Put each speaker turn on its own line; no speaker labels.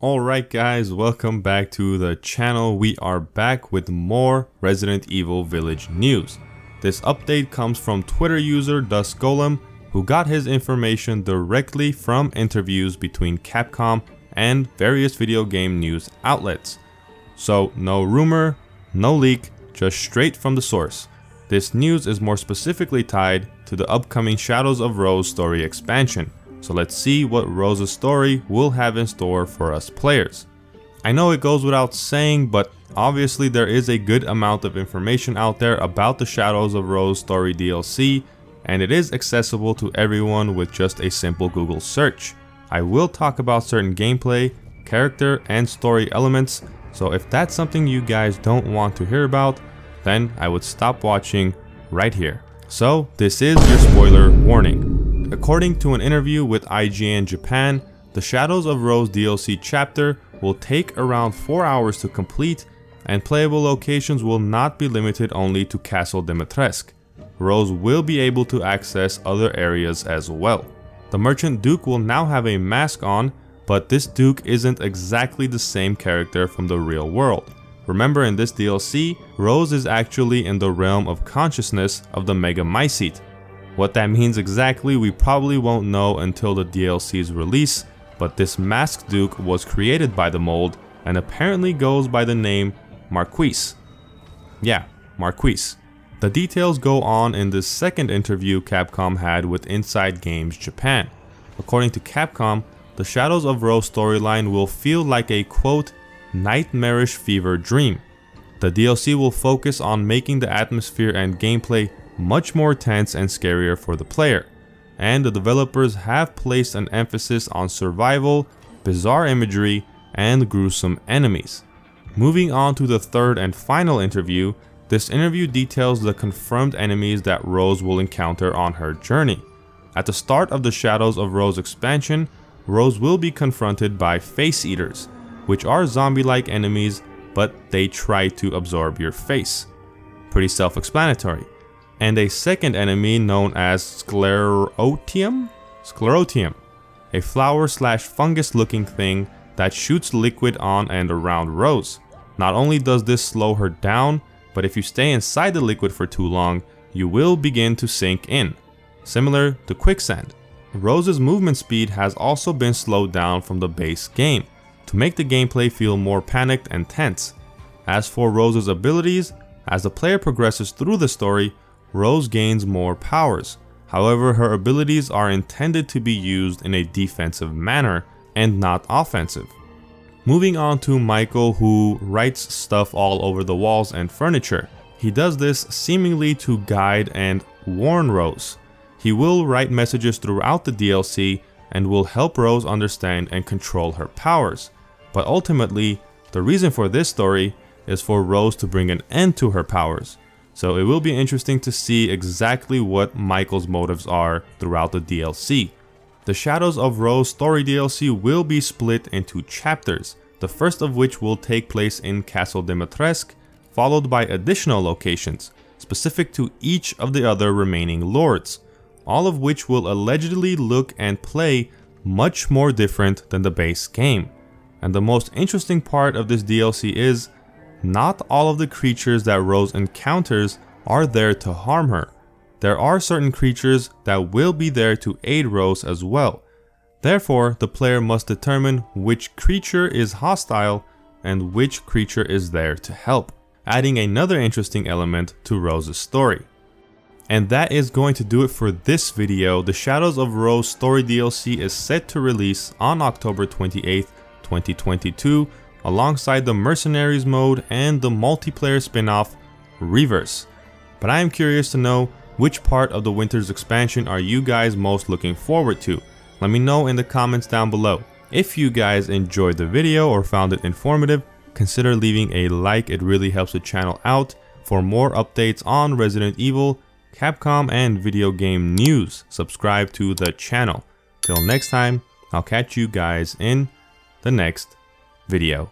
Alright guys, welcome back to the channel. We are back with more Resident Evil Village news. This update comes from Twitter user DustGolem, who got his information directly from interviews between Capcom and various video game news outlets. So no rumor, no leak, just straight from the source. This news is more specifically tied to the upcoming Shadows of Rose story expansion. So let's see what Rose's story will have in store for us players. I know it goes without saying, but obviously there is a good amount of information out there about the Shadows of Rose story DLC, and it is accessible to everyone with just a simple Google search. I will talk about certain gameplay, character, and story elements, so if that's something you guys don't want to hear about, then I would stop watching right here. So this is your spoiler warning. According to an interview with IGN Japan, the Shadows of Rose DLC chapter will take around 4 hours to complete, and playable locations will not be limited only to Castle Dimitrescu. Rose will be able to access other areas as well. The Merchant Duke will now have a mask on, but this Duke isn't exactly the same character from the real world. Remember, in this DLC, Rose is actually in the realm of consciousness of the Mega Mycete. What that means exactly we probably won't know until the DLC's release, but this masked Duke was created by the mold and apparently goes by the name Marquise. Yeah, Marquise. The details go on in this second interview Capcom had with Inside Games Japan. According to Capcom, the Shadows of Rose storyline will feel like a quote, nightmarish fever dream. The DLC will focus on making the atmosphere and gameplay much more tense and scarier for the player, and the developers have placed an emphasis on survival, bizarre imagery, and gruesome enemies. Moving on to the third and final interview, this interview details the confirmed enemies that Rose will encounter on her journey. At the start of the Shadows of Rose expansion, Rose will be confronted by face eaters, which are zombie-like enemies, but they try to absorb your face. Pretty self-explanatory. And a second enemy known as Sclerotium, a flower/fungus looking thing that shoots liquid on and around Rose. Not only does this slow her down, but if you stay inside the liquid for too long, you will begin to sink in, similar to quicksand. Rose's movement speed has also been slowed down from the base game, to make the gameplay feel more panicked and tense. As for Rose's abilities, as the player progresses through the story, Rose gains more powers. However, her abilities are intended to be used in a defensive manner and not offensive. Moving on to Michael, who writes stuff all over the walls and furniture. He does this seemingly to guide and warn Rose. He will write messages throughout the DLC and will help Rose understand and control her powers. But ultimately, the reason for this story is for Rose to bring an end to her powers. So it will be interesting to see exactly what Michael's motives are throughout the DLC. The Shadows of Rose story DLC will be split into chapters, the first of which will take place in Castle Dimitrescu, followed by additional locations, specific to each of the other remaining lords, all of which will allegedly look and play much more different than the base game. And the most interesting part of this DLC is, not all of the creatures that Rose encounters are there to harm her. There are certain creatures that will be there to aid Rose as well. Therefore, the player must determine which creature is hostile and which creature is there to help, adding another interesting element to Rose's story. And that is going to do it for this video. The Shadows of Rose story DLC is set to release on October 28th, 2022, alongside the Mercenaries mode and the multiplayer spin-off Reverse. But I am curious to know, which part of the Winter's expansion are you guys most looking forward to? Let me know in the comments down below. If you guys enjoyed the video or found it informative, consider leaving a like. It really helps the channel out. For more updates on Resident Evil, Capcom, and video game news, subscribe to the channel. Till next time, I'll catch you guys in the next video.